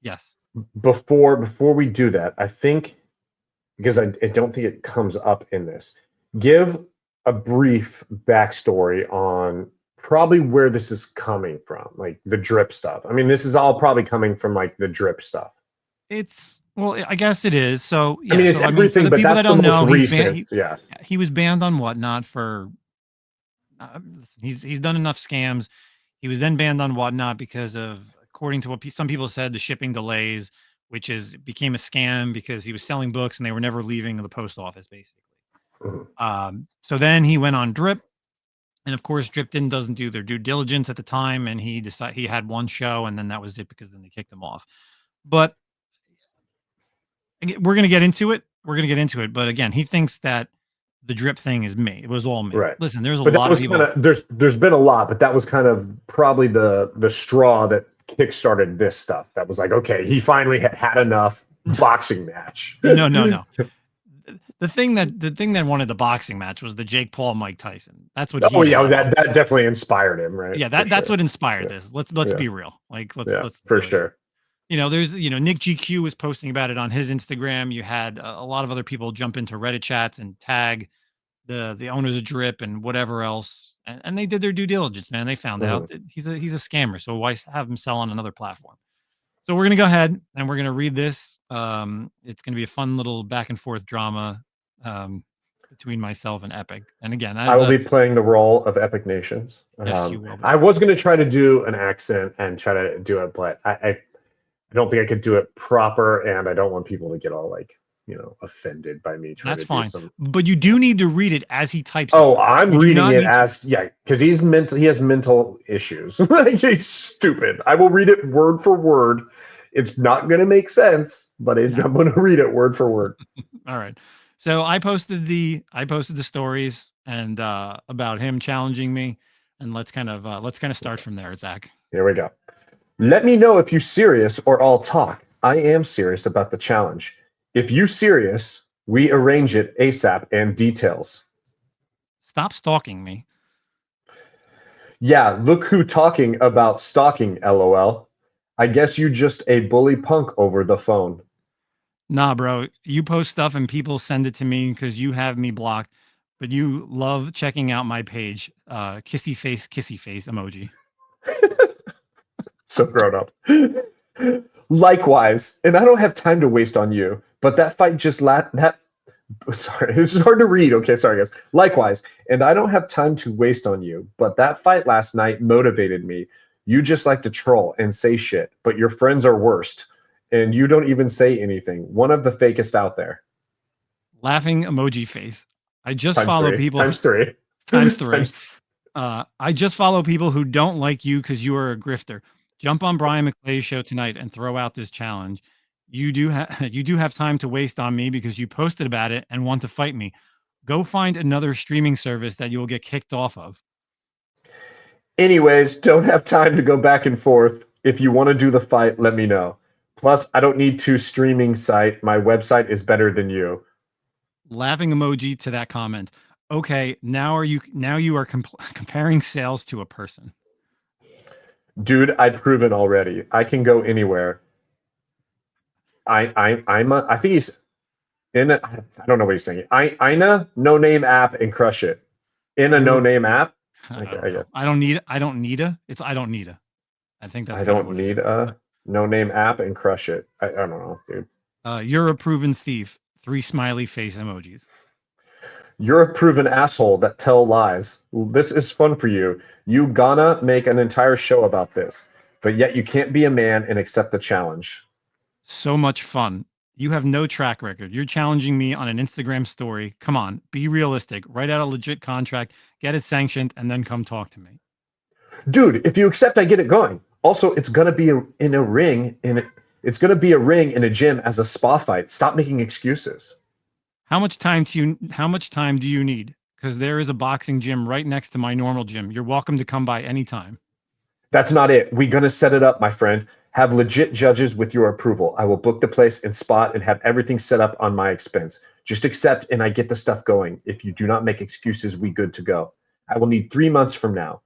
Yes. Before we do that, I think, because I don't think it comes up in this, give a brief backstory on probably where this is coming from, like the drip stuff. I mean, this is all probably coming from like the drip stuff. Well, I guess it is. So yeah, I mean, it's everything, but that's the most recent. He was banned on Whatnot for. He's done enough scams. He was then banned on Whatnot because of, according to what some people said, the shipping delays, which became a scam because he was selling books and they were never leaving the post office, basically. So then he went on Drip, and of course, Drip doesn't do their due diligence at the time, and he had one show, and then that was it because then they kicked him off. But we're gonna get into it. But again, he thinks that the Drip thing is me. It was all me. Right. Listen, there's a lot of people. There's been a lot, but that was kind of probably the straw that kickstarted this stuff. That was like, okay, he finally had enough boxing match. No. The thing that wanted the boxing match was the Jake Paul Mike Tyson. That's what Oh he's yeah, hot that off. that definitely inspired him, right? Yeah, For that's sure. what inspired Yeah, this. Let's yeah, be real. Like yeah, let's for really, sure. there's Nick GQ was posting about it on his Instagram. You had a lot of other people jump into Reddit chats and tag the owners of Drip and whatever else, and they did their due diligence, man. They found Mhm. out that he's a scammer. So why have him sell on another platform? So we're gonna go ahead and we're gonna read this. It's gonna be a fun little back and forth drama um, between myself and Epic. And again, I as will a be playing the role of Epic Nations. yes, you will be. I was going to try to do an accent and try to do it, but I don't think I could do it proper, and I don't want people to get all like offended by me trying That's to do fine. some. But you do need to read it as he types it, Oh, though. I'm You do reading not it need to. as because he's mental. He has mental issues. He's stupid. I will read it word for word. It's not going to make sense, but I'm going to read it word for word. All right. So I posted the stories and about him challenging me, and let's kind of start from there, Zach. Here we go. Let me know if you serious or I'll talk. I am serious about the challenge. If you serious, we arrange it ASAP and details. Stop stalking me. Yeah, look who talking about stalking, LOL. I guess you just a bully punk over the phone. Nah, bro. You post stuff and people send it to me because you have me blocked, but you love checking out my page. Kissy face emoji. So grown up. Likewise, and I don't have time to waste on you, but that fight just that sorry, this is hard to read. Okay, sorry guys. Likewise, and I don't have time to waste on you, but that fight last night motivated me. You just like to troll and say shit, but your friends are worst, and you don't even say anything. One of the fakest out there. Laughing emoji face. I just Times follow three. people Times three. times three. Times. I just follow people who don't like you because you are a grifter. Jump on Brian McClay's show tonight and throw out this challenge. You do you do have time to waste on me because you posted about it and want to fight me. Go find another streaming service that you will get kicked off of. Anyways, don't have time to go back and forth. If you want to do the fight, let me know. Plus, I don't need to streaming site. My website is better than you. Laughing emoji to that comment. Okay, now you are comparing sales to a person. Dude, I've proven already. I can go anywhere. I think he's in a, I don't know what he's saying. Ina no name app and crush it. In a no You're name app. I Okay, don't I know. guess. I don't need a. It's I don't need a. I think that's I kind of don't what it is. need a no name app and crush it. I don't know, dude. You're a proven thief. 3 smiley face emojis. You're a proven asshole that tell lies. This is fun for you. You gonna make an entire show about this, but yet you can't be a man and accept the challenge. So much fun. You have no track record. You're challenging me on an Instagram story. Come on, be realistic. Write out a legit contract, get it sanctioned, and then come talk to me. Dude, if you accept, I get it going. Also, it's gonna be in a ring, it's gonna be a ring in a gym as a spa fight. Stop making excuses. How much time do you need? Because there is a boxing gym right next to my normal gym. You're welcome to come by anytime. That's not it. We're gonna set it up, my friend. Have legit judges with your approval. I will book the place and spot and have everything set up on my expense. Just accept and I get the stuff going. If you do not make excuses, we good to go. I will need 3 months from now.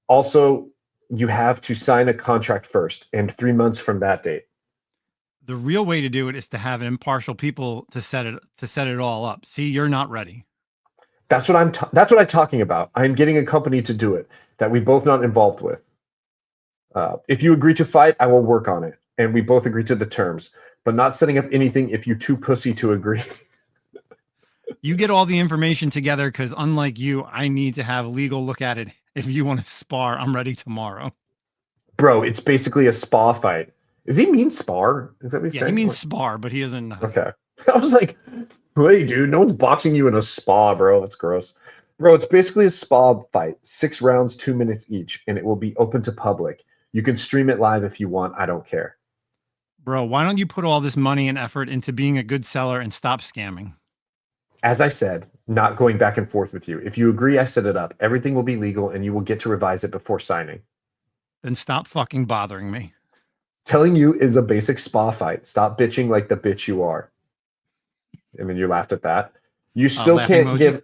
Also, you have to sign a contract first and 3 months from that date. The real way to do it is to have impartial people to set it all up. See, you're not ready. That's what I'm talking about. I'm getting a company to do it that we both not involved with. If you agree to fight, I will work on it, and we both agree to the terms. But not setting up anything if you too pussy to agree. You get all the information together because unlike you, I need to have legal look at it. If you want to spar, I'm ready tomorrow. Bro, it's basically a spa fight. Does he mean spar? Is that what he's Yeah, he saying? means What? spar, but he doesn't. Okay. I was like, wait, dude, no one's boxing you in a spa, bro. That's gross. Bro, it's basically a spa fight. 6 rounds, 2 minutes each, and it will be open to public. You can stream it live if you want. I don't care. Bro, why don't you put all this money and effort into being a good seller and stop scamming? As I said, not going back and forth with you. If you agree, I set it up. Everything will be legal, and you will get to revise it before signing. Then stop fucking bothering me. Telling you is a basic spa fight. Stop bitching like the bitch you are. And then you laughed at that. You still Laughing can't emoji. give,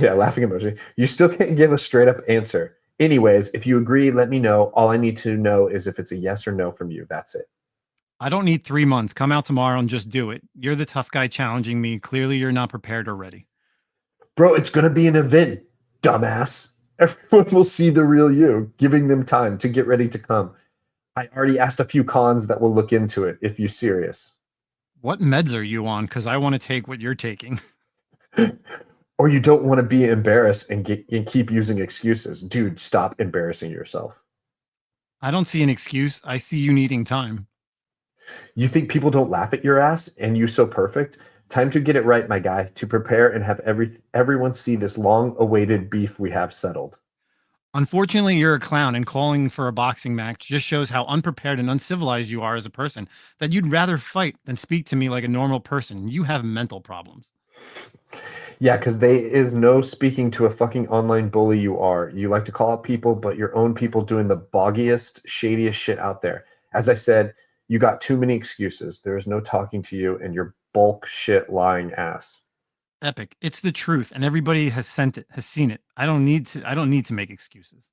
yeah, laughing emoji. You still can't give a straight up answer. Anyways, if you agree, let me know. All I need to know is if it's a yes or no from you. That's it. I don't need 3 months. Come out tomorrow and just do it. You're the tough guy challenging me. Clearly, you're not prepared or ready. Bro, it's going to be an event, dumbass. Everyone will see the real you, giving them time to get ready to come. I already asked a few cons that will look into it if you're serious. What meds are you on? Because I want to take what you're taking. Or you don't want to be embarrassed and keep using excuses. Dude, stop embarrassing yourself. I don't see an excuse. I see you needing time. You think people don't laugh at your ass and you so perfect? Time to get it right, my guy, to prepare and have everyone see this long-awaited beef we have settled. Unfortunately, you're a clown, and calling for a boxing match just shows how unprepared and uncivilized you are as a person, that you'd rather fight than speak to me like a normal person. You have mental problems. Yeah, because there is no speaking to a fucking online bully you are. You like to call out people, but your own people doing the boggiest, shadiest shit out there. As I said, you got too many excuses. There is no talking to you and your bulk shit lying ass. Epic. It's the truth, and everybody has seen it. I don't need to make excuses.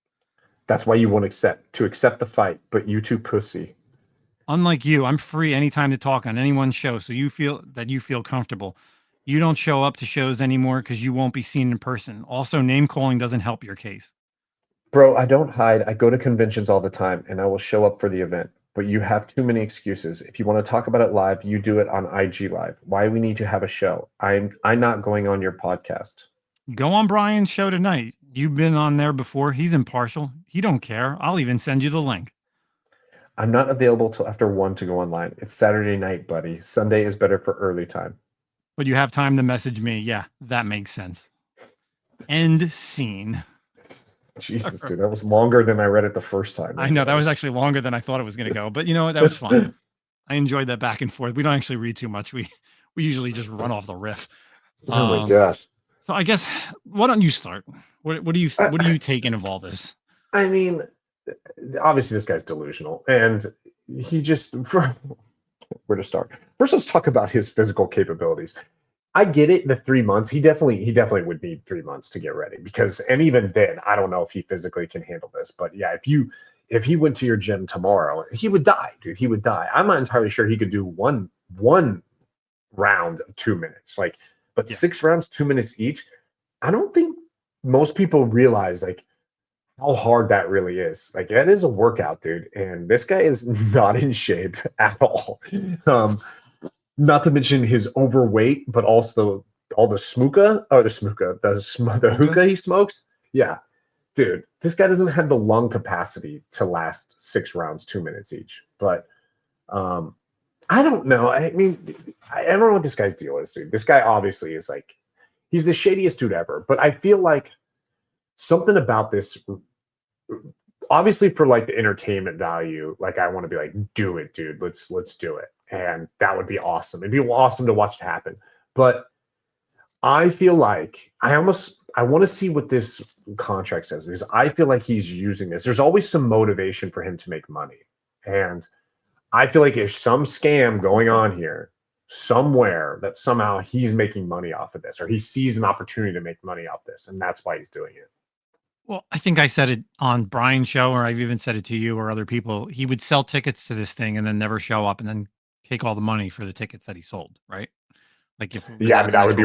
That's why you won't accept the fight, but you too pussy. Unlike you, I'm free anytime to talk on anyone's show, so you feel comfortable. You don't show up to shows anymore because you won't be seen in person. Also, name calling doesn't help your case. Bro, I don't hide. I go to conventions all the time and I will show up for the event. But you have too many excuses. If you want to talk about it live, you do it on IG Live. Why we need to have a show? I'm not going on your podcast. Go on Brian's show tonight. You've been on there before. He's impartial. He don't care. I'll even send you the link. I'm not available till after 1 to go online. It's Saturday night, buddy. Sunday is better for early time. But you have time to message me. Yeah, that makes sense. End scene. Jesus, dude, that was longer than I read it the first time. I know that was actually longer than I thought it was going to go, but you know what? That was fun. I enjoyed that back and forth. We don't actually read too much. We usually just run off the riff. Oh my gosh. So I guess why don't you start? What do you take in of all this? I mean, obviously this guy's delusional, and he just where to start? First, let's talk about his physical capabilities. I get it. The 3 months, he definitely would need 3 months to get ready because, and even then, I don't know if he physically can handle this. But yeah, if he went to your gym tomorrow, he would die, dude. He would die. I'm not entirely sure he could do one round of 2 minutes, but 6 rounds, 2 minutes each. I don't think most people realize how hard that really is. That is a workout, dude. And this guy is not in shape at all. Not to mention his overweight, but also all the the hookah he smokes. Yeah, dude, this guy doesn't have the lung capacity to last 6 rounds, 2 minutes each. But I don't know. I mean, I don't know what this guy's deal is, dude. This guy obviously is he's the shadiest dude ever. But I feel like something about this, obviously for the entertainment value, I want to be do it, dude. Let's do it. And that would be awesome. It'd be awesome to watch it happen. But I feel like I want to see what this contract says, because I feel like he's using this. There's always some motivation for him to make money. And I feel like there's some scam going on here somewhere that somehow he's making money off of this, or he sees an opportunity to make money off this. And that's why he's doing it. Well, I think I said it on Brian's show, or I've even said it to you or other people. He would sell tickets to this thing and then never show up and then take all the money for the tickets that he sold, right? That would be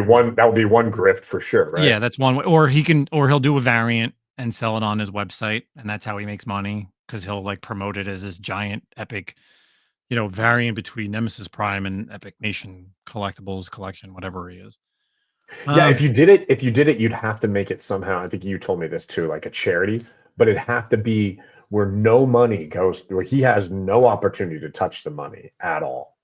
one grift for sure, right? Yeah, that's one way. Or he'll do a variant and sell it on his website, and that's how he makes money, because he'll promote it as this giant epic, variant between Nemesis Prime and Epic Nation collectibles collection, whatever he is. Yeah, if you did it, you'd have to make it somehow. I think you told me this too, like a charity, but it'd have to be where no money goes, where he has no opportunity to touch the money at all.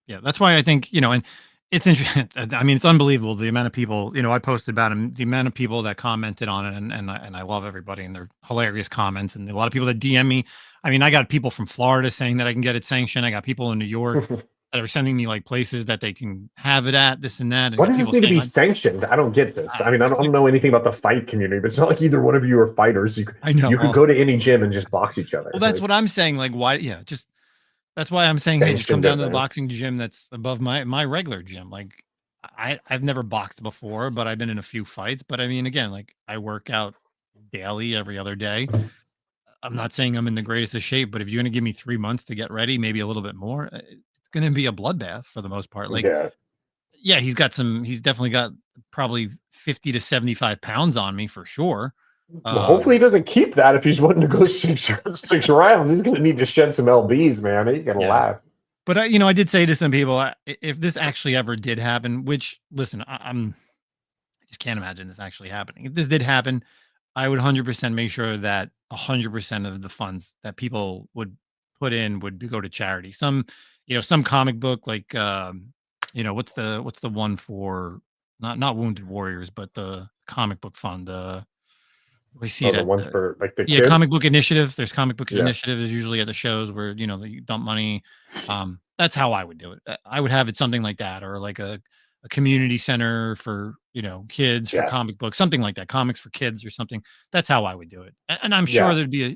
Yeah, that's why I think, and it's interesting. I mean, it's unbelievable the amount of people, I posted about him, the amount of people that commented on it, and I love everybody and their hilarious comments, and a lot of people that DM me. I mean, I got people from Florida saying that I can get it sanctioned. I got people in New York that are sending me places that they can have it at, this and that. And why does this need to be sanctioned? I don't get this. I mean, I don't know anything about the fight community, but it's not like either one of you are fighters. I know. You could go to any gym and just box each other. Well, that's what I'm saying. Why? Yeah, that's why I'm saying, hey, just come down to the boxing gym that's above my regular gym. I've never boxed before, but I've been in a few fights. But I mean, again, like I work out daily, every other day. I'm not saying I'm in the greatest of shape, but if you're going to give me 3 months to get ready, maybe a little bit more, it's going to be a bloodbath for the most part. Like, Yeah. yeah, he's definitely got probably 50 to 75 pounds on me for sure. Well, hopefully he doesn't keep that if he's wanting to go six rounds. He's going to need to shed some lbs, man. You got to Yeah. laugh. But I did say to some people, if this actually ever did happen, which listen, I just can't imagine this actually happening. If this did happen, I would 100% make sure that 100% of the funds that people would put in would go to charity. Some comic book like, what's the one for not Wounded Warriors, but the comic book fund. We see Oh, it the at ones for like the yeah, kids. comic book initiative. There's comic book Yeah. initiative is usually at the shows where you dump money. That's how I would do it. I would have it something like that, or like a community center for kids for Yeah. comic books, something like that, comics for kids or something. That's how I would do it. And I'm sure Yeah.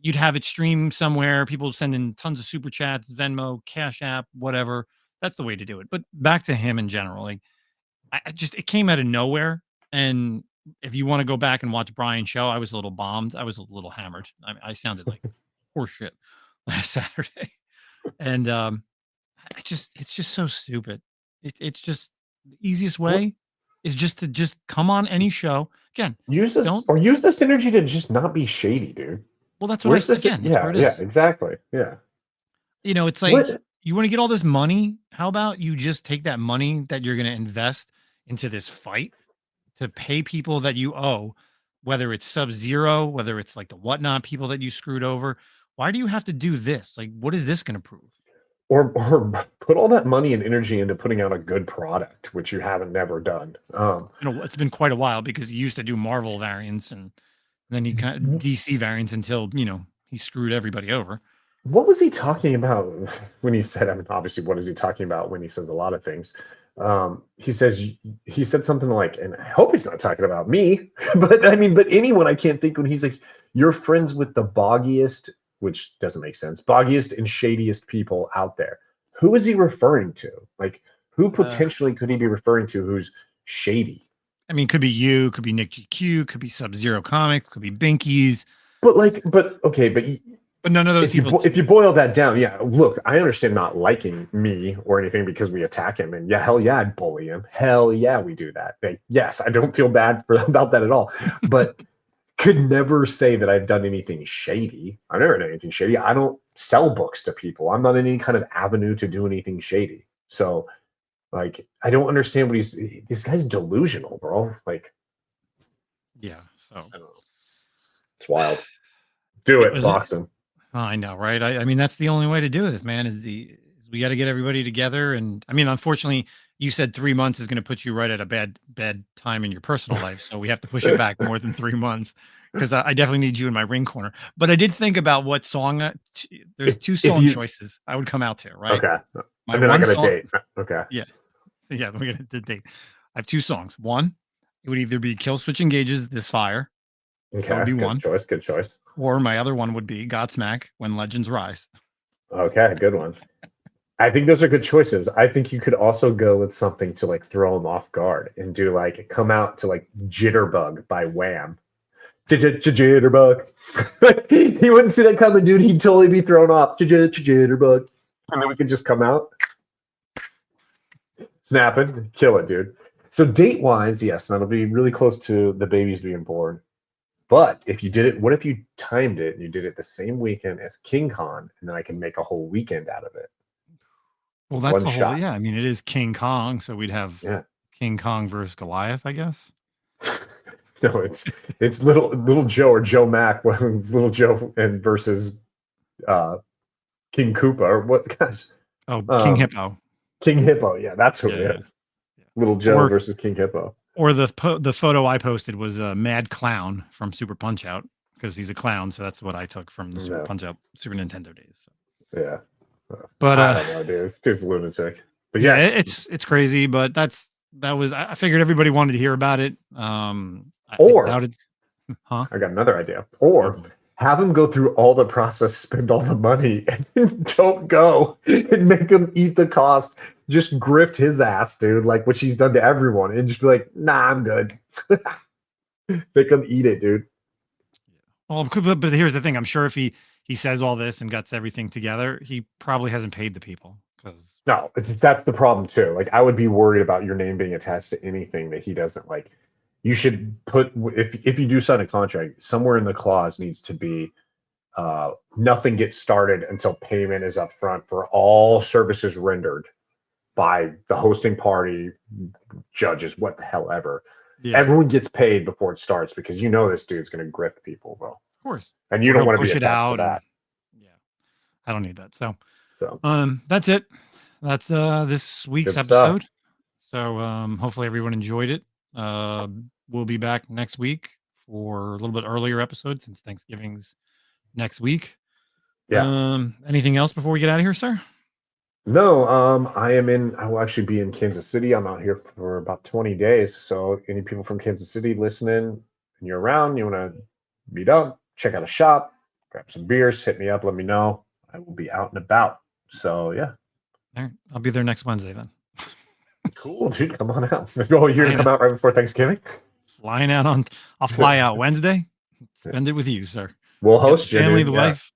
you'd have it streamed somewhere. People send in tons of super chats, Venmo, Cash App, whatever. That's the way to do it. But back to him in general, like it came out of nowhere. And if you want to go back and watch Brian's show, I was a little bombed. I was a little hammered. I sounded like horseshit last Saturday. And it's just so stupid. It's just the easiest What way is just to just come on any show. Again, use this don't use this energy to just not be shady, dude. well, that's what Where's this? that's where Yeah, it yeah, is. exactly. Yeah. It's like What? you want to get all this money. How about you just take that money that you're going to invest into this fight to pay people that you owe, whether it's Sub-Zero, whether it's like the Whatnot people that you screwed over. Why do you have to do this? Like, what is this going to prove? Or put all that money and energy into putting out a good product, which you haven't never done. It's been quite a while because he used to do Marvel variants and then he kind of DC variants until, he screwed everybody over. What was he talking about when he said, I mean, obviously, what is he talking about when he says a lot of things? He said something like, and I hope he's not talking about me, but I mean, but anyone I can't think when he's like, you're friends with the boggiest, which doesn't make sense, boggiest and shadiest people out there. Who is he referring to? Like, who potentially could he be referring to who's shady? I mean, could be you, could be Nick GQ, could be Sub-Zero Comics, could be Binkies. But okay, but none of those people. If you boil that down, yeah, look, I understand not liking me or anything because we attack him, and yeah, hell yeah, I'd bully him. Hell yeah, we do that. Like, yes, I don't feel bad about that at all. But could never say that I've done anything shady. I've never done anything shady. I don't sell books to people. I'm not in any kind of avenue to do anything shady. So, like, I don't understand what this guy's delusional, bro. Like, yeah, so I don't know. It's wild. Do it, box him. I know, right? I mean, that's the only way to do this, man. Is we got to get everybody together. And I mean, unfortunately, you said 3 months is going to put you right at a bad time in your personal life. So we have to push it back more than 3 months because I definitely need you in my ring corner. But I did think about what song. There's two song choices I would come out to, right? Okay. And then I got a date. Okay. Yeah. Yeah. We're going to date. I have 2 songs. One, it would either be Kill Switch Engages This Fire. Okay. That would be one. Good choice. Or my other one would be Godsmack When Legends Rise. Okay, good one. I think those are good choices. I think you could also go with something to like throw them off guard and do like come out to like Jitterbug by Wham. Jitterbug. He wouldn't see that coming, dude. He'd totally be thrown off. Jitterbug. And then we could just come out, snap it, kill it, dude. So date wise, yes, that'll be really close to the babies being born. But if you did it, what if you timed it and you did it the same weekend as King Kong, and then I can make a whole weekend out of it? Well, that's the whole. Yeah, I mean, it is King Kong, so we'd have King Kong versus Goliath, I guess. No, it's little Joe or Joe Mac. It's little Joe and versus King Koopa or what? Gosh. Oh, King Hippo. King Hippo. Yeah, that's who it is. Yeah. Little Joe versus King Hippo. Or the photo I posted was a Mad Clown from Super Punch Out because he's a clown, so that's what I took from the Super Punch Out Super Nintendo days. So. Yeah, but I don't know, dude. This dude's a lunatic. But yeah, it's crazy. But I figured everybody wanted to hear about it. Or I got another idea. Or have him go through all the process, spend all the money, and then don't go and make him eat the cost. Just grift his ass, dude, like what she's done to everyone, and just be like, nah, I'm good. Make him eat it, dude. Well, but here's the thing. I'm sure if he says all this and gets everything together, he probably hasn't paid the people because No, that's the problem too. Like I would be worried about your name being attached to anything that he doesn't like. You should put if you do sign a contract, somewhere in the clause needs to be nothing gets started until payment is up front for all services rendered by the hosting party, judges, what the hell ever. yeah, Everyone gets paid before it starts because you know this dude's going to grift people, bro. of course. And you Or don't he'll want to be push it attached to out, and that. yeah, I don't need that. So, So that's it. That's this week's good stuff. episode. So, hopefully everyone enjoyed it. We'll be back next week for a little bit earlier episode since Thanksgiving's next week. Yeah. Anything else before we get out of here, sir? No, I will actually be in Kansas City. I'm out here for about 20 days. So any people from Kansas City listening and you're around, you want to meet up, check out a shop, grab some beers, hit me up, let me know. I will be out and about. So yeah. All right, I'll be there next Wednesday then. Cool, dude. Come on out. Oh, you're gonna come out right before Thanksgiving? I'll fly out Wednesday. Spend it with you, sir. We'll host the family, you, dude. the wife.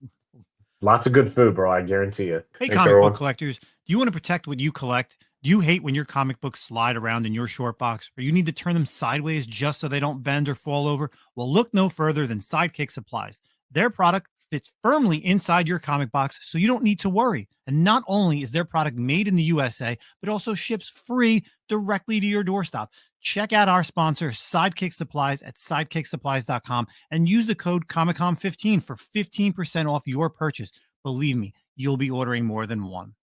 Lots of good food, bro. I guarantee you. Hey, Thanks, comic everyone. book collectors, do you want to protect what you collect? Do you hate when your comic books slide around in your short box, or you need to turn them sideways just so they don't bend or fall over? Well, look no further than Sidekick Supplies. Their product fits firmly inside your comic box, so you don't need to worry. And not only is their product made in the USA, but also ships free directly to your doorstep. Check out our sponsor, Sidekick Supplies, at sidekicksupplies.com and use the code ComicCom15 for 15% off your purchase. Believe me, you'll be ordering more than one.